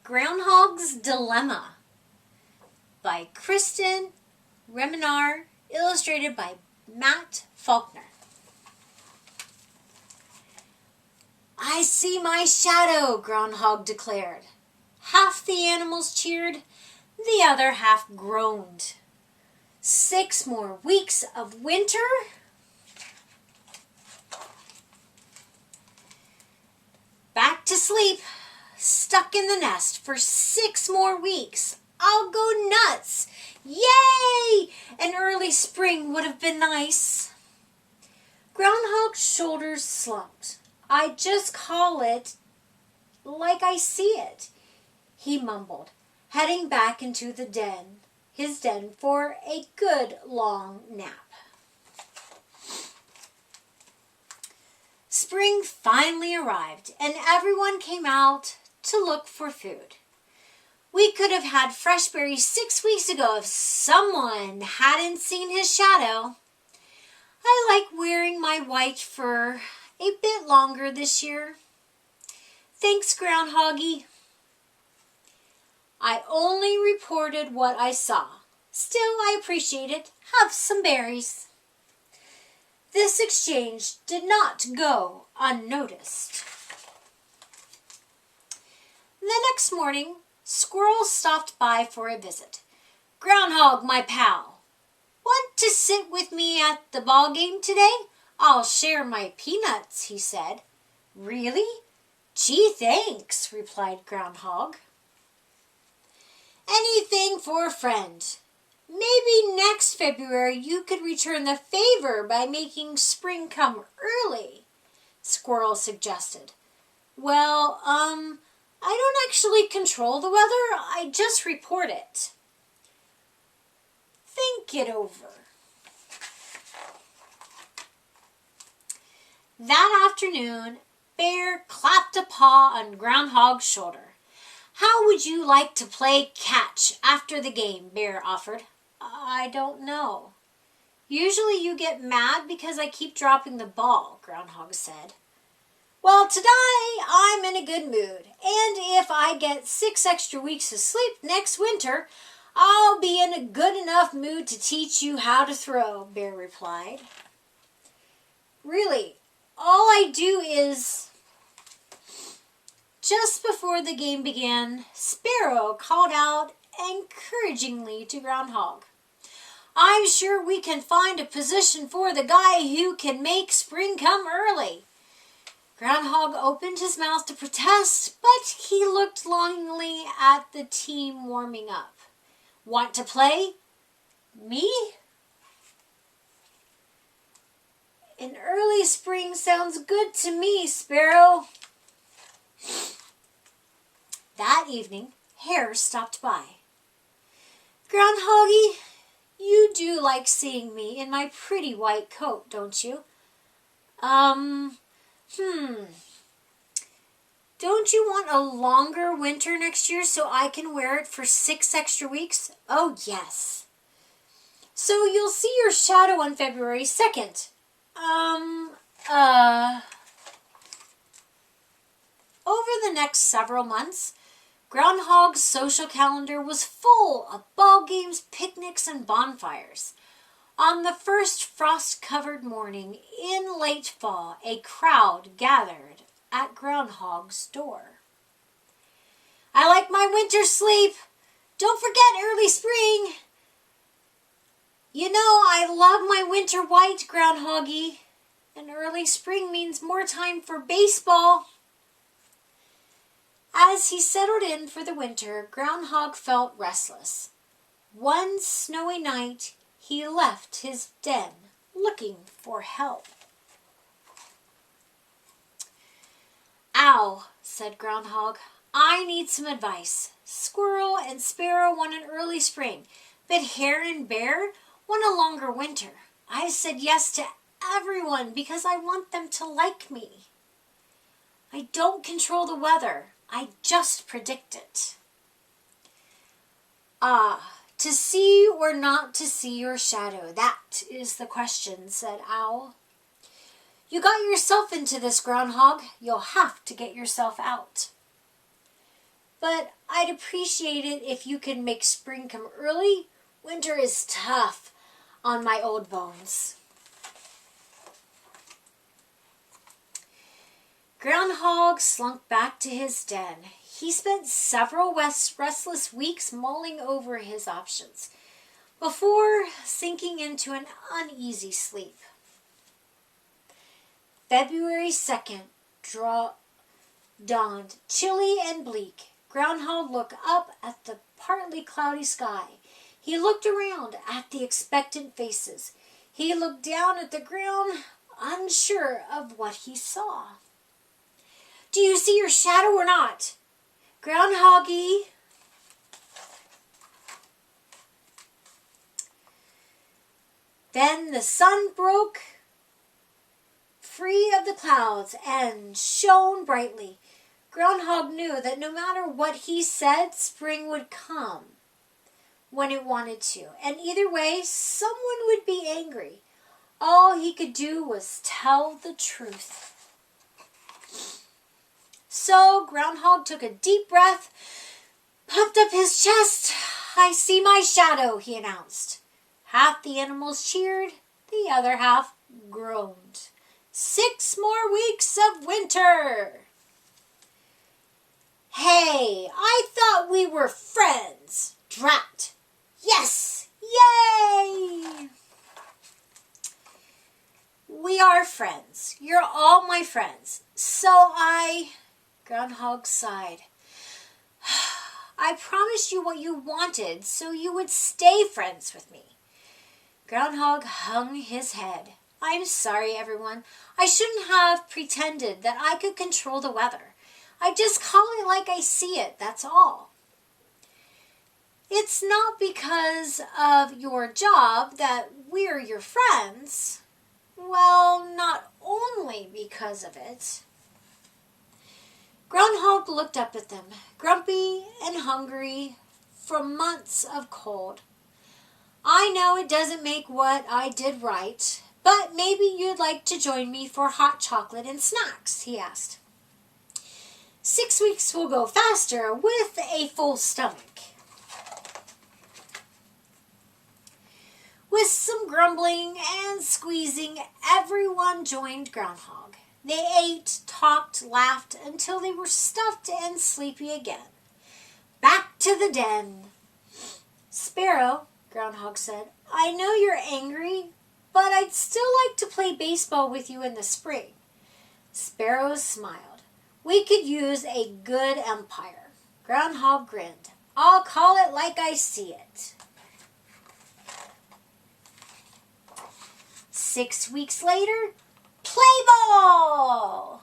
Groundhog's Dilemma by Kristen Reminar, illustrated by Matt Faulkner. "I see my shadow," Groundhog declared. Half the animals cheered, the other half groaned. 6 more weeks of winter? Back to sleep, stuck in the nest for 6 more weeks. I'll go nuts! Yay! An early spring would have been nice. Groundhog's shoulders slumped. "I just call it like I see it," he mumbled, heading back into his den for a good long nap. Spring finally arrived, and everyone came out to look for food. We could have had fresh berries 6 weeks ago if someone hadn't seen his shadow. I like wearing my white fur a bit longer this year. Thanks, Groundhoggy. I only reported what I saw. Still, I appreciate it. Have some berries. This exchange did not go unnoticed. The next morning, Squirrel stopped by for a visit. "Groundhog, my pal, want to sit with me at the ball game today? I'll share my peanuts," he said. "Really? Gee, thanks," replied Groundhog. "Anything for a friend. Maybe next February you could return the favor by making spring come early," Squirrel suggested. "Well, I don't actually control the weather. I just report it." Think it over. That afternoon, Bear clapped a paw on Groundhog's shoulder. "How would you like to play catch after the game?" Bear offered. "I don't know. Usually you get mad because I keep dropping the ball," Groundhog said. "Well, today I'm in a good mood, and if I get 6 extra weeks of sleep next winter, I'll be in a good enough mood to teach you how to throw," Bear replied. "Really, all I do is..." Just before the game began, Sparrow called out encouragingly to Groundhog. "I'm sure we can find a position for the guy who can make spring come early." Groundhog opened his mouth to protest, but he looked longingly at the team warming up. "Want to play? Me?" "An early spring sounds good to me, Sparrow." That evening, Hare stopped by. "Groundhoggy, you do like seeing me in my pretty white coat, don't you?" "Don't you want a longer winter next year so I can wear it for 6 extra weeks?" "Oh, yes." "So you'll see your shadow on February 2nd. Over the next several months, Groundhog's social calendar was full of ball games, picnics, and bonfires. On the first frost-covered morning in late fall, a crowd gathered at Groundhog's door. "I like my winter sleep. Don't forget early spring." "You know, I love my winter white, Groundhoggy. And early spring means more time for baseball." As he settled in for the winter, Groundhog felt restless. One snowy night, he left his den looking for help. "Ow," said Groundhog. "I need some advice. Squirrel and Sparrow want an early spring, but Hare and Bear want a longer winter. I said yes to everyone because I want them to like me. I don't control the weather. I just predict it." To see or not to see your shadow, that is the question," said Owl. "You got yourself into this, Groundhog. You'll have to get yourself out." but I'd appreciate it if you could make spring come early. Winter is tough on my old bones. Groundhog slunk back to his den. He spent several restless weeks mulling over his options before sinking into an uneasy sleep. February 2nd dawned, chilly and bleak. Groundhog looked up at the partly cloudy sky. He looked around at the expectant faces. He looked down at the ground, unsure of what he saw. Do you see your shadow or not? Groundhoggy. Then the sun broke free of the clouds and shone brightly. Groundhog knew that no matter what he said, spring would come when it wanted to. And either way, someone would be angry. All he could do was tell the truth. So Groundhog took a deep breath, puffed up his chest. I see my shadow, he announced. Half the animals cheered, the other half groaned. 6 more weeks of winter. Hey, I thought we were friends. Drat. Yes, yay! We are friends. You're all my friends. Groundhog sighed. I promised you what you wanted so you would stay friends with me. Groundhog hung his head. I'm sorry, everyone. I shouldn't have pretended that I could control the weather. I just call it like I see it, that's all. It's not because of your job that we're your friends. Well, not only because of it. Groundhog looked up at them, grumpy and hungry from months of cold. I know it doesn't make what I did right, but maybe you'd like to join me for hot chocolate and snacks, he asked. 6 weeks will go faster with a full stomach. With some grumbling and squeezing, everyone joined Groundhog. They ate, talked, laughed until they were stuffed and sleepy again. Back to the den. Sparrow, Groundhog said, I know you're angry, but I'd still like to play baseball with you in the spring. Sparrow smiled. We could use a good umpire. Groundhog grinned. I'll call it like I see it. 6 weeks later, play ball!